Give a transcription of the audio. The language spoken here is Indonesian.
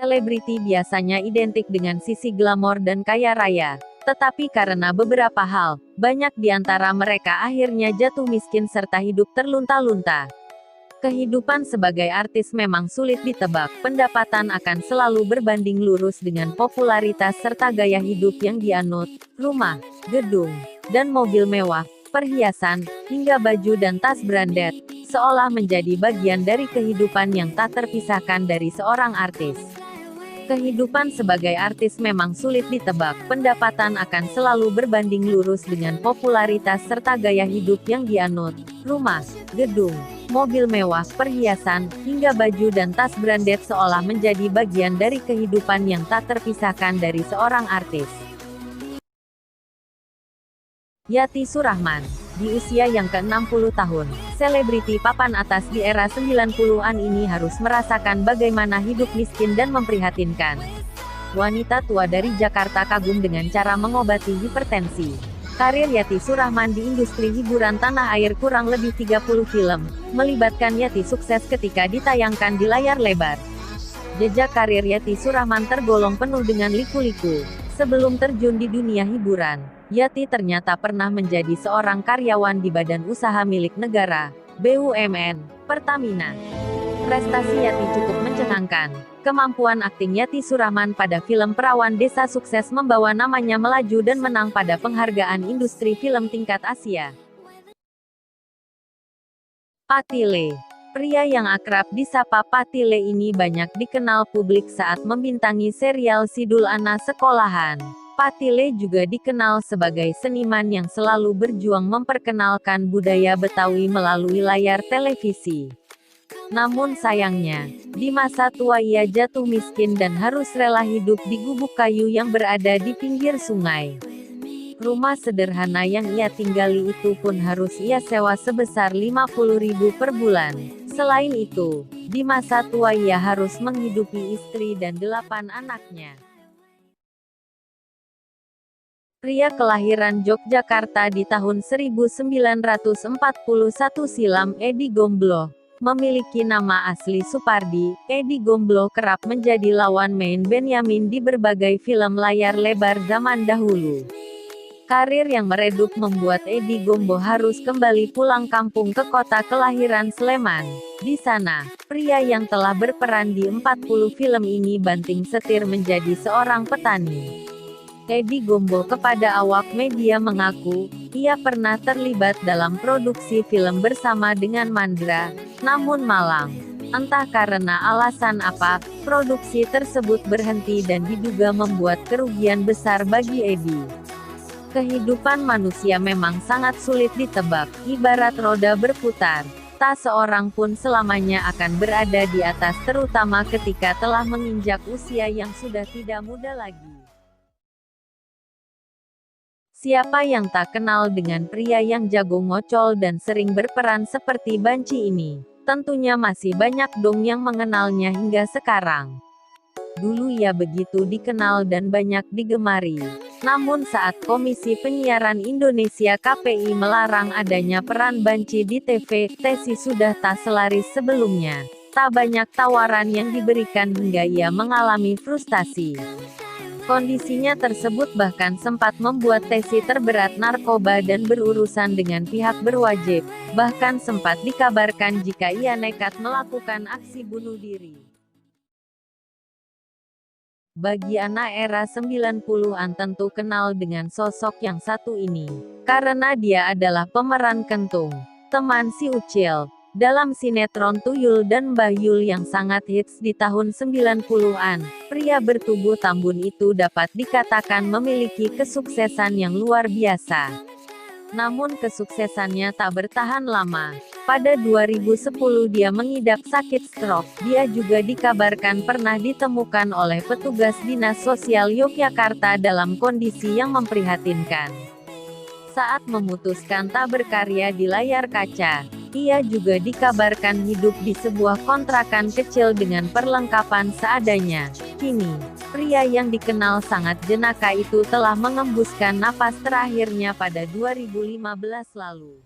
Selebriti biasanya identik dengan sisi glamor dan kaya raya. Tetapi karena beberapa hal, banyak di antara mereka akhirnya jatuh miskin serta hidup terlunta-lunta. Kehidupan sebagai artis memang sulit ditebak, pendapatan akan selalu berbanding lurus dengan popularitas serta gaya hidup yang dianut, rumah, gedung, dan mobil mewah, perhiasan, hingga baju dan tas branded, seolah menjadi bagian dari kehidupan yang tak terpisahkan dari seorang artis. Kehidupan sebagai artis memang sulit ditebak, pendapatan akan selalu berbanding lurus dengan popularitas serta gaya hidup yang dianut, rumah, gedung, mobil mewah, perhiasan, hingga baju dan tas branded seolah menjadi bagian dari kehidupan yang tak terpisahkan dari seorang artis. Yati Surahman. Di usia yang ke-60 tahun, selebriti papan atas di era 90-an ini harus merasakan bagaimana hidup miskin dan memprihatinkan. Wanita tua dari Jakarta kagum dengan cara mengobati hipertensi. Karir Yati Surahman di industri hiburan tanah air kurang lebih 30 film, melibatkan Yati sukses ketika ditayangkan di layar lebar. Jejak karir Yati Surahman tergolong penuh dengan liku-liku. Sebelum terjun di dunia hiburan, Yati ternyata pernah menjadi seorang karyawan di badan usaha milik negara, BUMN, Pertamina. Prestasi Yati cukup mencengangkan. Kemampuan akting Yati Surahman pada film Perawan Desa sukses membawa namanya melaju dan menang pada penghargaan industri film tingkat Asia. Patile. Pria yang akrab disapa Patile ini banyak dikenal publik saat membintangi serial Sidul Anak Sekolahan. Patile juga dikenal sebagai seniman yang selalu berjuang memperkenalkan budaya Betawi melalui layar televisi. Namun sayangnya, di masa tua ia jatuh miskin dan harus rela hidup di gubuk kayu yang berada di pinggir sungai. Rumah sederhana yang ia tinggali itu pun harus ia sewa sebesar 50.000 per bulan. Selain itu, di masa tua ia harus menghidupi istri dan 8 anaknya. Pria kelahiran Yogyakarta di tahun 1941 silam, Edi Gombloh, memiliki nama asli Supardi. Edi Gombloh kerap menjadi lawan main Benyamin di berbagai film layar lebar zaman dahulu. Karir yang meredup membuat Edi Gombloh harus kembali pulang kampung ke kota kelahiran Sleman. Di sana, pria yang telah berperan di 40 film ini banting setir menjadi seorang petani. Edi Gombloh kepada awak media mengaku, ia pernah terlibat dalam produksi film bersama dengan Mandra, namun malang. Entah karena alasan apa, produksi tersebut berhenti dan diduga membuat kerugian besar bagi Edi. Kehidupan manusia memang sangat sulit ditebak, ibarat roda berputar. Tak seorang pun selamanya akan berada di atas, terutama ketika telah menginjak usia yang sudah tidak muda lagi. Siapa yang tak kenal dengan pria yang jago ngocol dan sering berperan seperti Banci ini? Tentunya masih banyak dong yang mengenalnya hingga sekarang. Dulu ia begitu dikenal dan banyak digemari. Namun saat Komisi Penyiaran Indonesia (KPI) melarang adanya peran Banci di TV, Tesi sudah tak selaris sebelumnya. Tak banyak tawaran yang diberikan hingga ia mengalami frustasi. Kondisinya tersebut bahkan sempat membuat Tesi terberat narkoba dan berurusan dengan pihak berwajib. Bahkan sempat dikabarkan jika ia nekat melakukan aksi bunuh diri. Bagi anak era 90-an tentu kenal dengan sosok yang satu ini, karena dia adalah pemeran Kentung, teman si Ucil, dalam sinetron Tuyul dan Mbah Yul yang sangat hits di tahun 90-an. Pria bertubuh tambun itu dapat dikatakan memiliki kesuksesan yang luar biasa. Namun kesuksesannya tak bertahan lama. Pada 2010 dia mengidap sakit stroke. Dia juga dikabarkan pernah ditemukan oleh petugas Dinas Sosial Yogyakarta dalam kondisi yang memprihatinkan. Saat memutuskan tak berkarya di layar kaca, ia juga dikabarkan hidup di sebuah kontrakan kecil dengan perlengkapan seadanya. Kini, pria yang dikenal sangat jenaka itu telah mengembuskan napas terakhirnya pada 2015 lalu.